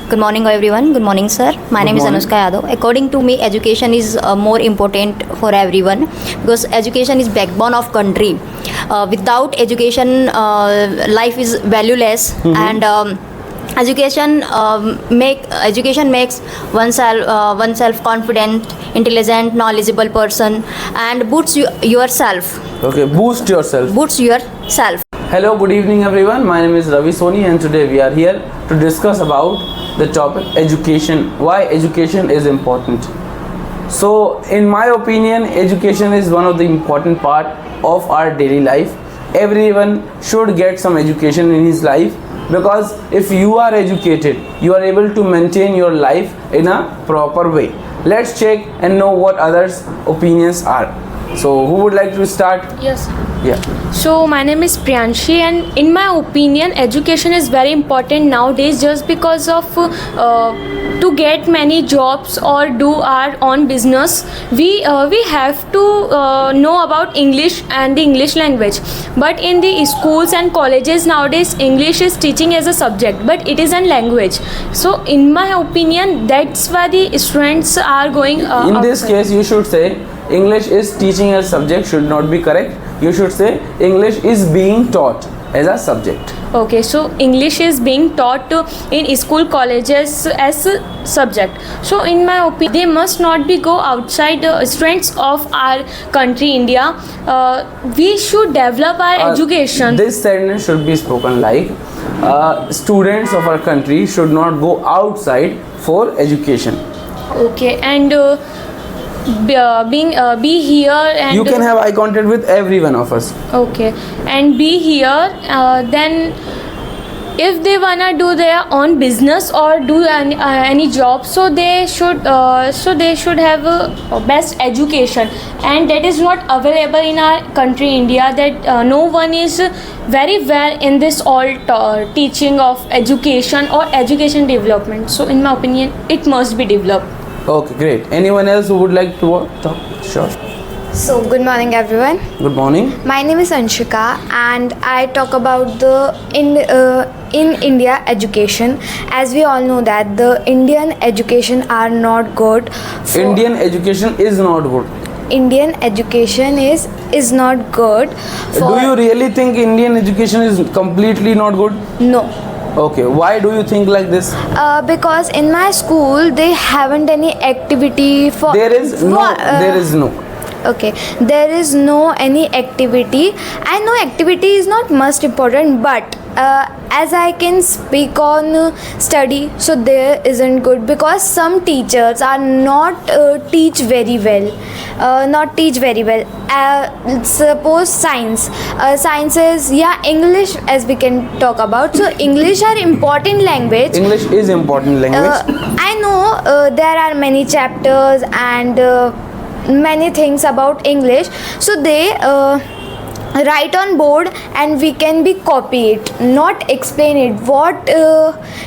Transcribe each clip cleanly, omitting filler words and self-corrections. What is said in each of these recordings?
Good morning, everyone. Good morning, sir. My name is morning. Anushka Yadav. According to me, education is more important for everyone because education is backbone of country. Without education, life is valueless, and education makes oneself confident, intelligent, knowledgeable person, and boosts yourself. Okay, boost yourself. Boosts yourself. Hello, good evening everyone. My name is Ravi Soni and today we are here to discuss about the topic education. Why education is important. So, in my opinion, education is one of the important part of our daily life. Everyone should get some education in his life because if you are educated, you are able to maintain your life in a proper way. Let's check and know what others' opinions are. So, who would like to start? Yes. Yeah. So my name is Priyanshi, and in my opinion, education is very important nowadays. Just because of to get many jobs or do our own business, we have to know about English and the English language. But in the schools and colleges nowadays, English is teaching as a subject, but it is a language. So in my opinion, that's why the students are going. In this outside. case, you should say English is teaching as subject should not be correct. You should say English is being taught as a subject. Okay, so English is being taught in school colleges as a subject. So in my opinion, they must not be go outside the strengths of our country, India. We should develop our education. This sentence should be spoken like students of our country should not go outside for education. Okay, and be here and You can have eye contact with every one of us. okay, and be here. Then if they wanna do their own business or do any job, so they should have a best education, and that is not available in our country India. That no one is very well in this all teaching of education or education development. So in my opinion, it must be developed. Okay, great. Anyone else who would like to talk? Sure. So, good morning, everyone. Good morning. My name is Anshika, and I talk about the in India education. As we all know that the Indian education are not good. Indian education is not good. Indian education is not good. Do you really think Indian education is completely not good? No. Okay, why do you think like this? Because in my school they haven't any activity for. There is no. Okay, there is no any activity. I know activity is not most important, but as I can speak on study, so there isn't good because some teachers are not teach very well. Suppose science. Science is English, as we can talk about. So English are important language. English is important language. I know there are many chapters and many things about English, so they write on board and we can be copy it, not explain it what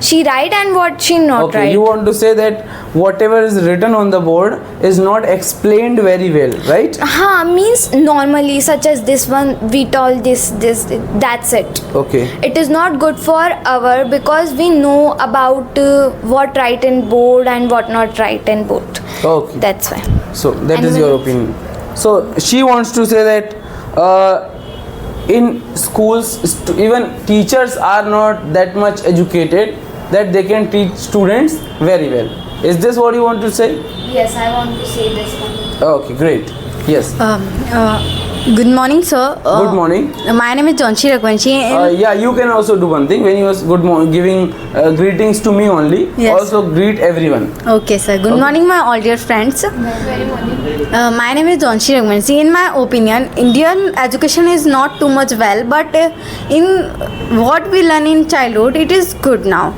she write and what she not Okay, write. you want to say that whatever is written on the board is not explained very well, right? Means normally, such as this one we told this that's it. Okay. It is not good for our, because we know about what write in board and what not write in board. Okay. That's why. So that is Anyone your else? opinion. So she wants to say that in schools even teachers are not that much educated that they can teach students very well. Is this what you want to say? Yes, I want to say this one. Okay, great. Yes. Good morning, sir. Good morning. My name is Janshi Ragwanshi. Yeah, you can also do one thing. When you was giving greetings to me only, Yes. also greet everyone. Okay, sir. Good morning, my all dear friends. My name is Janshi Ragwanshi. In my opinion, Indian education is not too much well, but in what we learn in childhood, it is good now.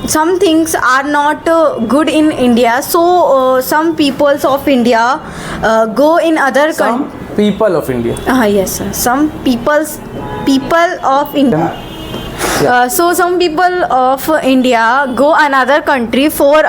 Some things are not good in India, so some peoples of India go in other Some countries. people of India. Yes, sir. Some people of India. So some people of India go another country for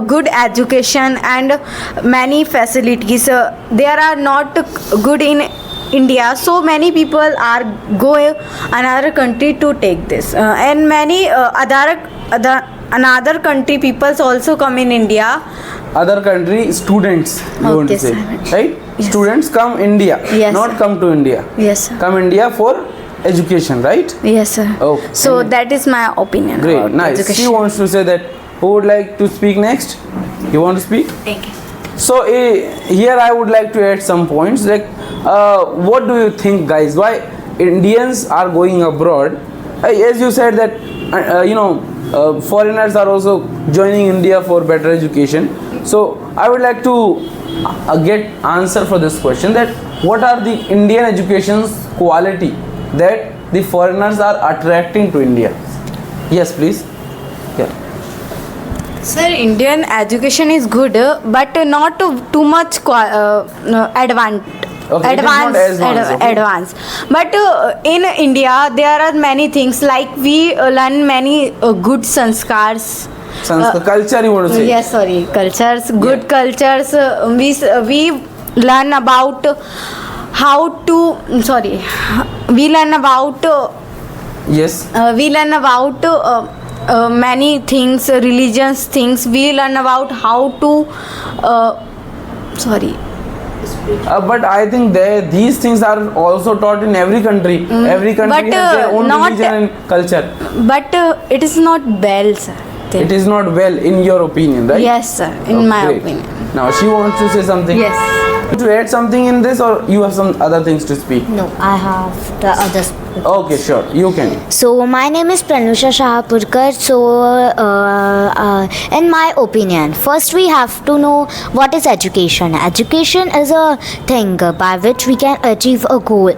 good education and many facilities. There are not good in India, so many people are going another country to take this, and many other another country peoples also come in India. Other country students, you want to Okay, say, sir. right? Yes. Students come India, Yes, not sir. come to India. Yes, sir. Come India for education, right? Yes, sir. Okay. So that is my opinion. Great, about nice. education. She wants to say that. Who would like to speak next? You want to speak? Thank you. So here I would like to add some points. Like, what do you think, guys? Why Indians are going abroad? As you said that foreigners are also joining India for better education. So I would like to get answer for this question. That what are the Indian education's quality that the foreigners are attracting to India? Yes, please. Yeah. Sir, Indian education is good, but not too much advanced. Okay, it is not advanced, okay. Advanced. But in India, there are many things like we learn many good sanskars. Culture, you want to say? Yes, sorry, cultures, good Yeah. cultures. We learn about how to. Sorry, we learn about. Yes. We learn about many things, religious things. We learn about how to. Sorry. But I think these things are also taught in every country. Every country But, has their own not- religion and culture. But it is not well, sir. It is not well, in your opinion, right? Yes, sir. In Oh, my great. opinion. Now she wants to say something. Yes. To add something in this, or you have some other things to speak? No, I have the others. Okay, sure. You can. So my name is Pranusha Shahapurkar. So in my opinion, first we have to know what is education. Education is a thing by which we can achieve a goal.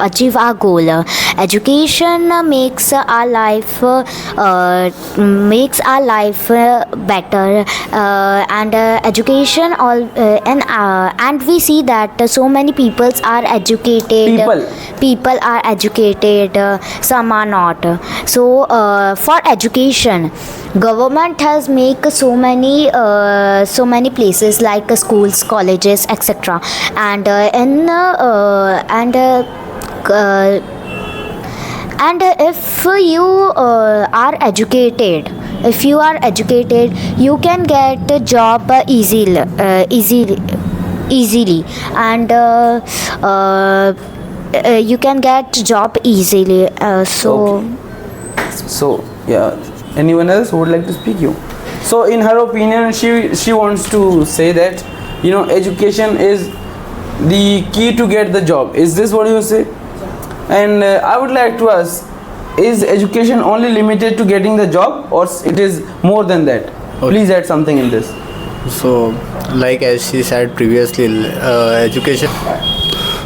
Achieve our goal. Education makes our life better, and education and we see that so many peoples are educated. People are educated, some are not. So for education, government has make so many places like schools, colleges, etc. And if you are educated, you can get a job easily, and you can get job easily. So yeah. Anyone else who would like to speak? You. So in her opinion, she wants to say that education is the key to get the job. Is this what you say? And I would like to ask, is education only limited to getting the job, or it is more than that? Please add something in this. So, like as she said previously, education.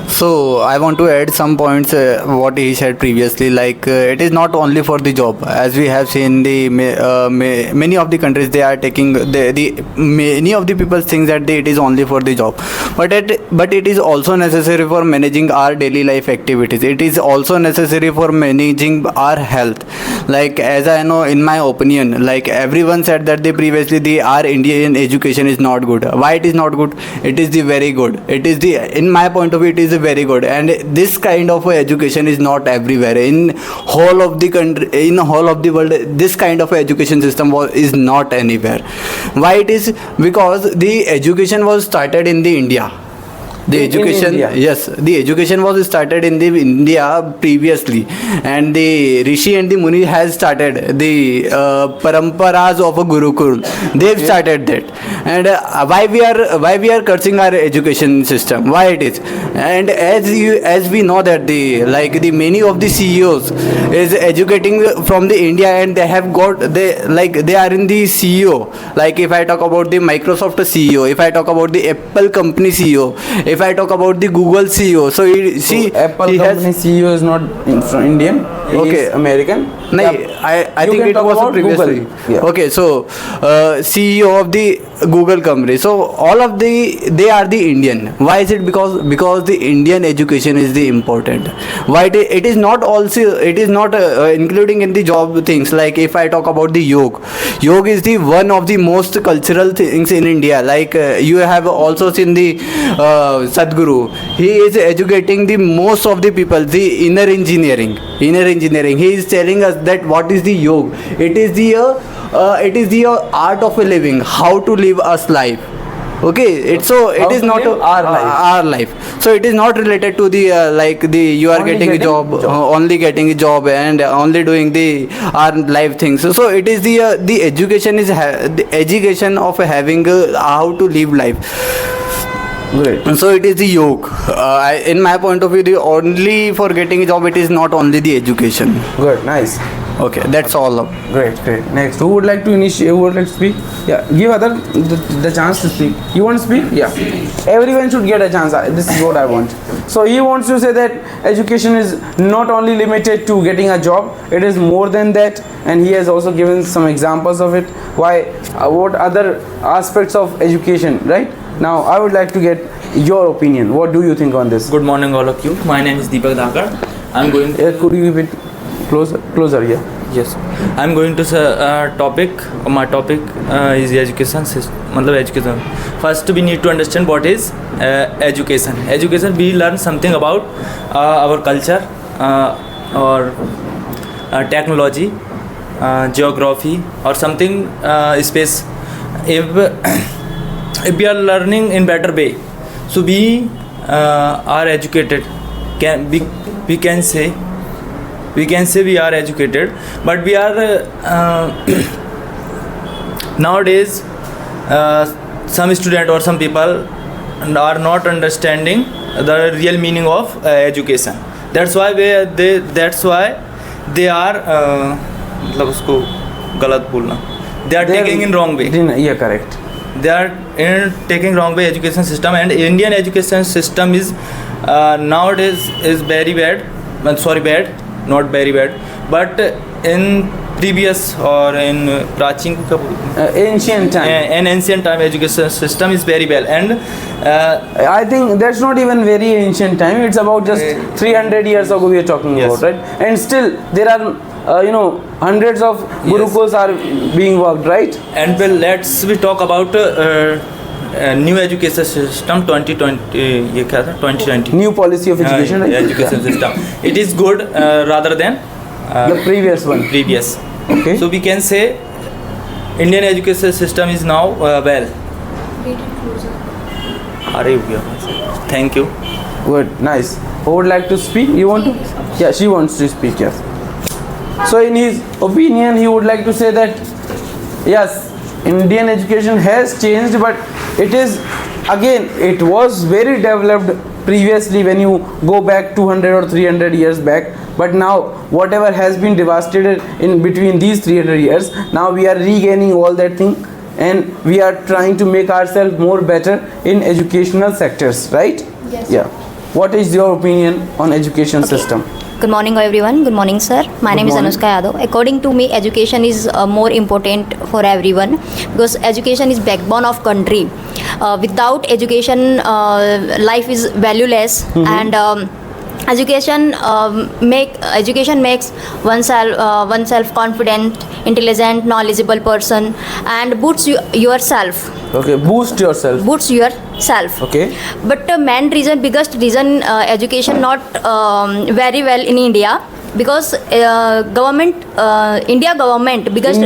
So, I want to add some points what he said previously. Like it is not only for the job, as we have seen many of the countries, they are taking many of the people think that it is only for the job, but it is also necessary for managing our daily life activities. It is also necessary for managing our health. Like as I know, in my opinion, like everyone said that our Indian education is not good. Why it is not good? It is the very good. It is in my point of view, it is very good, and this kind of education is not everywhere in whole of the country, in whole of the world. This kind of education system is not anywhere. Why it is? Because the education was started in the India. The education, yes, the education was started in the India previously, and the Rishi and the Muni has started the paramparas of a Gurukul. They've started that, and why we are cursing our education system? Why it is? And as we know that the many of the CEOs is educating from the India, and they have got they are in the CEO. Like if I talk about the Microsoft CEO, if I talk about the Apple company CEO, if I talk about the Google CEO, so Apple company CEO is not from Indian. He is American. No, I think it was previously. Yeah. Okay, so CEO of the Google company. So all of they are the Indian. Why is it? Because the Indian education is the important. Why it is not also, it is not including in the job things. Like if I talk about the yoga is the one of the most cultural things in India. Like you have also seen the Sadhguru. he is educating the most of the people, the inner engineering. He is telling us that what is the yoga. It is the art of a living, how to live us life. Okay, it How is to not live our life. our life. So it is not related to the you are Only getting a getting job, job. only getting a job and only doing the our life things. So it is the education is the education of having how to live life. Great. So it is the yoke. In my point of view, the only for getting a job, it is not only the education. Good. Nice. Okay, that's all. Great. Next, who would like to initiate? Who would like to speak? Yeah, give other the chance to speak. You want to speak? Yeah. Everyone should get a chance. This is what I want. So he wants to say that education is not only limited to getting a job. It is more than that, and he has also given some examples of it. Why? What other aspects of education? Right. Now, I would like to get your opinion. What do you think on this? Good morning, all of you. My name is Deepak Dhakar. I'm going. Could you give it closer? Yeah. Yes. I'm going to topic. My topic is education system. Education. First, we need to understand what is education. Education. We learn something about our culture or technology, geography, or something space. If we are learning in better way, so we are educated. We can say we are educated, but we are nowadays some student or some people are not understanding the real meaning of education. That's why they are मतलब उसको गलत बोलना. They are taking in wrong way. Yeah, correct. They are taking wrong way education system, and Indian education system is nowadays is very bad. Bad, not very bad, but in previous or in Ancient time. in ancient time education system is very well, and I think that's not even very ancient time. It's about just 300 years ago we are talking Yes. about, right? And still there are hundreds of gurukuls are being worked, right? and well, we talk about new education system 2020. ये क्या था 2020 New policy of education, right? education system. It is good rather than The previous one. previous. Okay. So we can say Indian education system is now well. अरे भैया, thank you. Good, nice. Who would like to speak? You want to? Yeah, she wants to speak. Yes. So in his opinion, he would like to say that yes, Indian education has changed, but it was very developed previously when you go back 200 or 300 years back. But now whatever has been devastated in between these 300 years, now we are regaining all that thing, and we are trying to make ourselves more better in educational sectors, right? Yes. Yeah. What is your opinion on education system? Good morning, everyone. Good morning, sir. My name is morning. Anushka Yadav. According to me, education is more important for everyone because education is backbone of country. Without education, life is valueless, and education makes oneself confident, intelligent, knowledgeable person, and boosts yourself. Okay, boost yourself. Boosts yourself. Okay. But the biggest reason education not very well in India, because Indian government biggest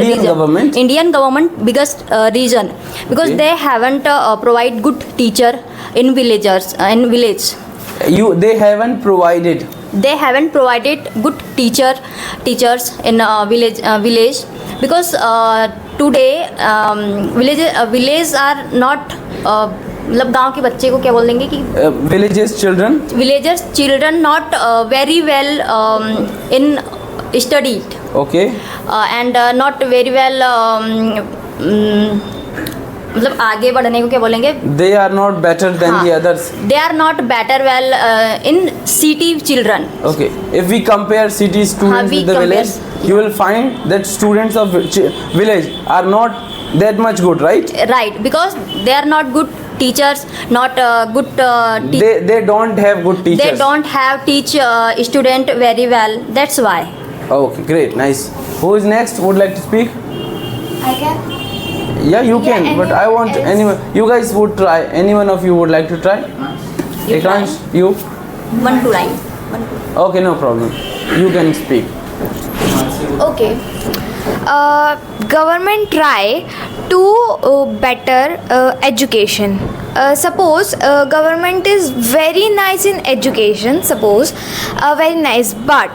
reason because Okay. they haven't provide good teacher in village. They haven't provided. They haven't provided good teachers in village because today villages are not मतलब गांव के बच्चे को क्या बोल देंगे कि Villages children not very well in studied Okay. and not very well मतलब आगे बढ़ने को क्या बोलेंगे They are not better than the others. they are not better well in city children. Okay. If we compare city students we with the compare- village, you will find that students of village are not that much good, right? Right, because they are not good teachers, not good They don't have good teachers. they don't have teach student very well, that's why. Okay, great, nice. Who is next? Would like to speak? I can. Yeah, you can. But I want else? anyone. You guys would try. Any one of you would like to try? Ekransh, you? 1 to 9. 1 to. Okay, no problem. You can speak. Okay. Government try to better education. Suppose government is very nice in education. Suppose very nice, but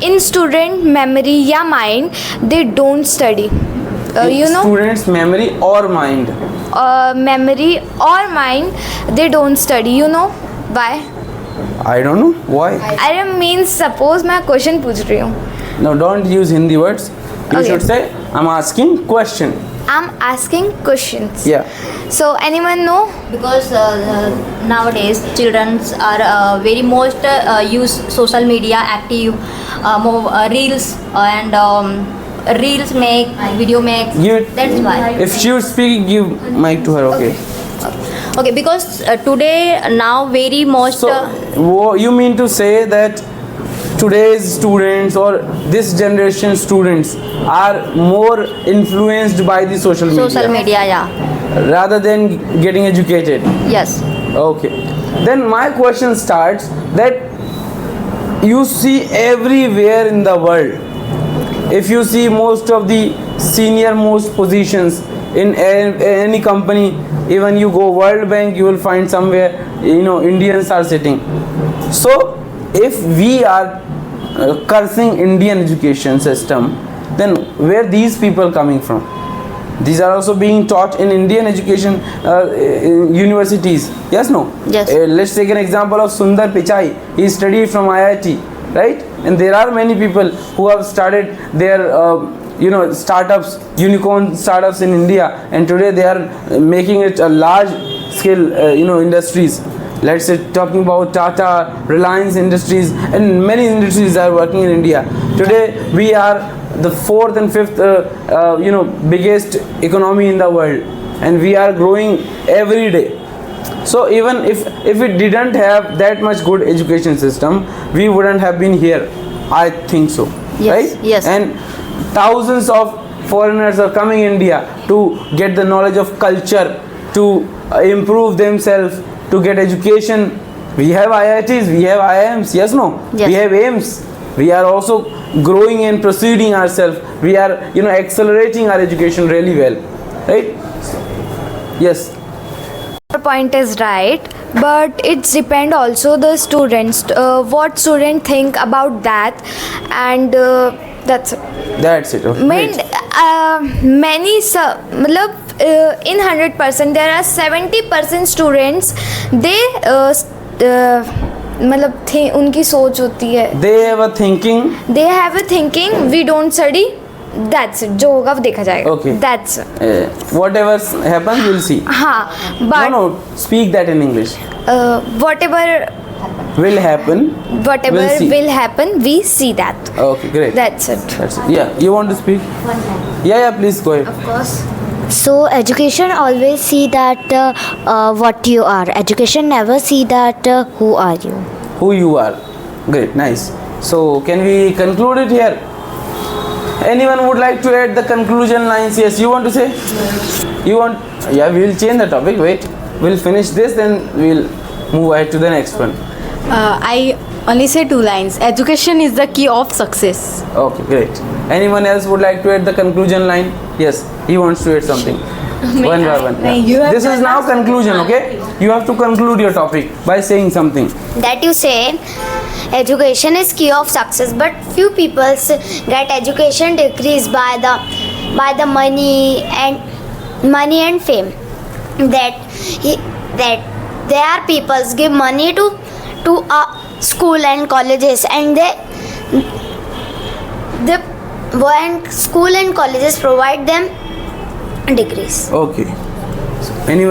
in student memory या mind they don't study. You know, Students' memory or mind? memory or mind they don't study. You know why? I don't know. Why? I mean suppose मैं question पूछ रही हूँ. No, don't use Hindi words. You Okay. should say, I'm asking question. I'm asking questions. Yeah. So anyone know? Because nowadays children are very most use social media active, reels and reels make video make. Give it. That's why. If she would speak, give mic to her, okay? Okay, because today now very most. So, you mean to say that today's students or this generation students are more influenced by the social media Social media, yeah. rather than getting educated? Yes. Okay. Then my question starts that you see everywhere in the world. If you see most of the senior most positions in any company, even you go World Bank, you will find somewhere, Indians are sitting. So if we are cursing Indian education system, then where these people coming from? These are also being taught in Indian education universities. Yes, no? Yes. Let's take an example of Sundar Pichai. He studied from IIT, right? And there are many people who have started their startups, unicorn startups in India, and today they are making it a large scale industries. Let's say talking about Tata, Reliance Industries, and many industries are working in India. Today we are the 4th and 5th biggest economy in the world, and we are growing every day. So even if we didn't have that much good education system, we wouldn't have been here. I think so. Yes, Right? yes. And thousands of foreigners are coming India to get the knowledge of culture, to improve themselves, to get education. We have IITs, we have IIMs, yes, no? Yes. We have AIMS. We are also growing and proceeding ourselves. We are, accelerating our education really well, right? Yes. Your point is right, but it's depend also the students, what student think about that, and that's it. That's it. Okay. Main, Great. many मतलब in 100% there are 70% students they मतलब उनकी सोच होती है, They have a thinking. they have a thinking we don't study, that's it, जो होगा वो देखा जाएगा. Okay. That's it. Whatever happens, we'll see. हाँ, but No, speak that in English. whatever Will happen. whatever We'll see. will happen we see that. Okay, great. That's it. That's it. Yeah, you want to speak? Yeah, please go ahead. Of course. So education always see that what you are. Education never see that who are you. Who you are. Great, nice. So, can we conclude it here? Anyone would like to add the conclusion lines? Yes, you want to say? You want? Yeah, we will change the topic. Wait, we'll finish this, then we'll move ahead to the next one. I only say 2 lines. Education is the key of success. Okay, great. Anyone else would like to add the conclusion line? Yes, he wants to add something. One by one. May Yeah. you have This is now conclusion, okay? You have to conclude your topic by saying something. That you say education is key of success, but few people get education degrees by the money and fame. That there are people give money to school and colleges, and when school and colleges provide them degrees. Okay. Anyone?